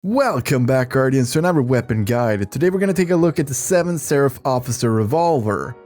Welcome back, Guardians, to another weapon guide. Today we're going to take a look at the 7th Seraph Officer Revolver.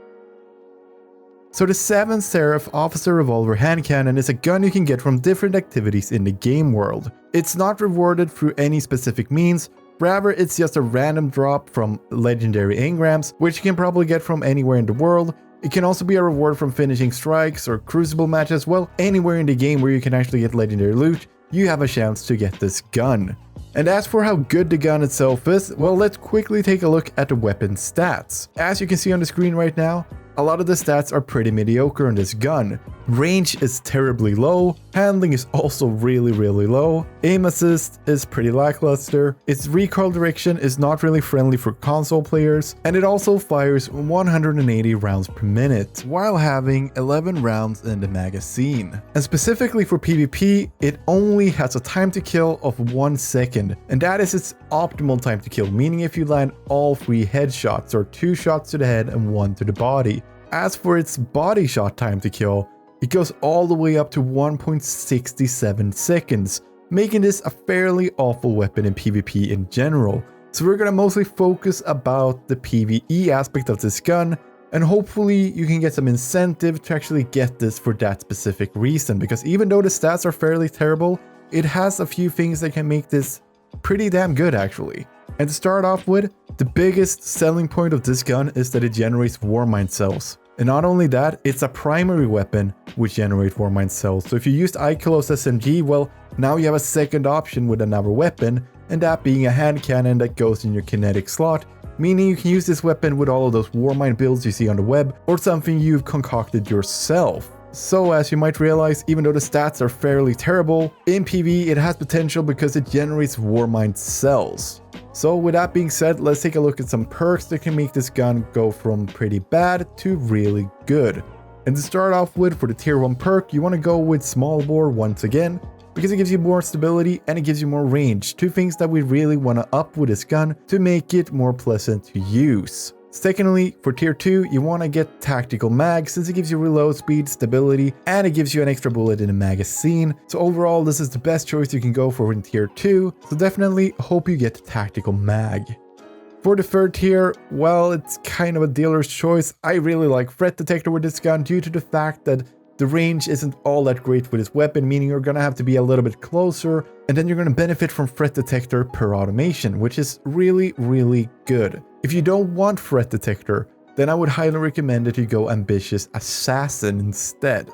So the 7th Seraph Officer Revolver hand cannon is a gun you can get from different activities in the game world. It's not rewarded through any specific means, rather it's just a random drop from legendary engrams, which you can probably get from anywhere in the world. It can also be a reward from finishing strikes or crucible matches. Well, anywhere in the game where you can actually get legendary loot, you have a chance to get this gun. And as for how good the gun itself is, well, let's quickly take a look at the weapon stats. As you can see on the screen right now, a lot of the stats are pretty mediocre on this gun. Range is terribly low, handling is also really low, aim assist is pretty lackluster, its recoil direction is not really friendly for console players, and it also fires 180 rounds per minute, while having 11 rounds in the magazine. And specifically for PvP, it only has a time to kill of 1 second, and that is its optimal time to kill, meaning if you land all 3 headshots, or 2 shots to the head and 1 to the body. As for its body shot time to kill, it goes all the way up to 1.67 seconds, making this a fairly awful weapon in PvP in general. So we're gonna mostly focus about the PvE aspect of this gun, and hopefully you can get some incentive to actually get this for that specific reason, because even though the stats are fairly terrible, it has a few things that can make this pretty damn good actually. And to start off with, the biggest selling point of this gun is that it generates Warmind cells. And not only that, it's a primary weapon which generates Warmind cells. So if you used Ikilos SMG, well, now you have a second option with another weapon, and that being a hand cannon that goes in your kinetic slot, meaning you can use this weapon with all of those Warmind builds you see on the web, or something you've concocted yourself. So as you might realize, even though the stats are fairly terrible, in PvE it has potential because it generates Warmind cells. So with that being said, let's take a look at some perks that can make this gun go from pretty bad to really good. And to start off with, for the tier 1 perk, you want to go with small bore once again, because it gives you more stability and it gives you more range, 2 things that we really want to up with this gun to make it more pleasant to use. Secondly, for tier 2, you want to get tactical mag, since it gives you reload speed, stability, and it gives you an extra bullet in the magazine. So overall, this is the best choice you can go for in tier 2, so definitely hope you get tactical mag. For the 3rd tier, well, it's kind of a dealer's choice. I really like threat detector with this gun due to the fact that the range isn't all that great with this weapon, meaning you're gonna have to be a little bit closer, and then you're gonna benefit from threat detector per automation, which is really good. If you don't want threat detector, then I would highly recommend that you go ambitious assassin instead.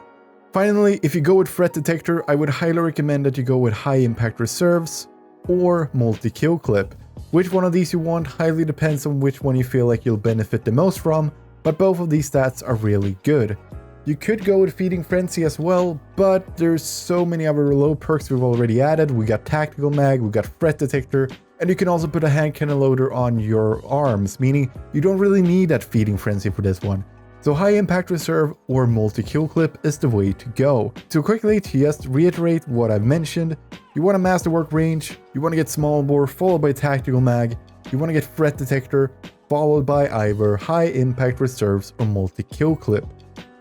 Finally, if you go with threat detector, I would highly recommend that you go with high impact reserves or multi-kill clip. Which one of these you want highly depends on which one you feel like you'll benefit the most from, but both of these stats are really good. You could go with Feeding Frenzy as well, but there's so many other reload perks we've already added. We got Tactical Mag, we got Threat Detector, and you can also put a hand cannon loader on your arms, meaning you don't really need that Feeding Frenzy for this one. So High Impact Reserve or Multi-Kill Clip is the way to go. So quickly, to just reiterate what I've mentioned, you want to Masterwork range, you want to get Small Bore followed by Tactical Mag, you want to get Threat Detector followed by either High Impact Reserves or Multi-Kill Clip.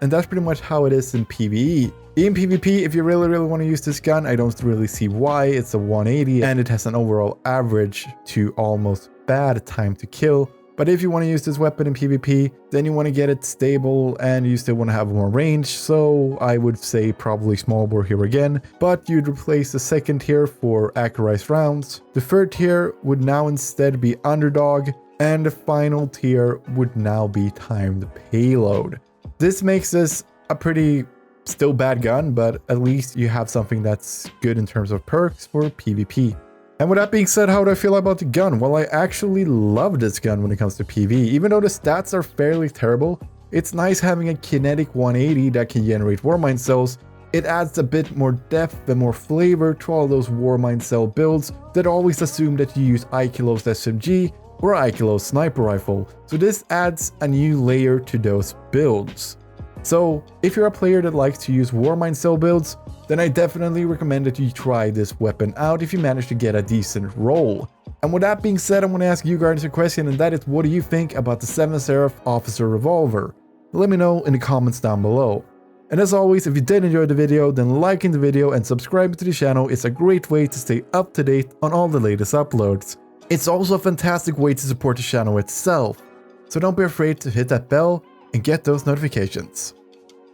And that's pretty much how it is in PvE. In PvP, if you really want to use this gun, I don't really see why. It's a 180 and it has an overall average to almost bad time to kill. But if you want to use this weapon in PvP, then you want to get it stable and you still want to have more range. So I would say probably small bore here again, but you'd replace the 2nd tier for accurized rounds. The 3rd tier would now instead be underdog, and the final tier would now be timed payload. This makes this a pretty still bad gun, but at least you have something that's good in terms of perks for PvP. And with that being said, how do I feel about the gun? Well, I actually love this gun when it comes to PvE. Even though the stats are fairly terrible, it's nice having a kinetic 180 that can generate Warmind cells. It adds a bit more depth and more flavor to all those Warmind cell builds that always assume that you use Ikilos SMG or Ikilos sniper rifle, so this adds a new layer to those builds. So if you're a player that likes to use Warmind cell builds, then I definitely recommend that you try this weapon out if you manage to get a decent roll. And with that being said, I'm going to ask you guys a question, and that is, what do you think about the 7th Seraph Officer Revolver? Let me know in the comments down below. And as always, if you did enjoy the video, then liking the video and subscribing to the channel is a great way to stay up to date on all the latest uploads. It's also a fantastic way to support the channel itself, so don't be afraid to hit that bell and get those notifications.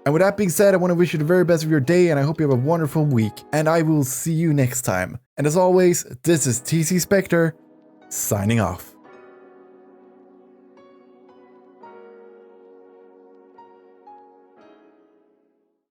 And with that being said, I want to wish you the very best of your day, and I hope you have a wonderful week, and I will see you next time. And as always, this is TCSpectre, signing off.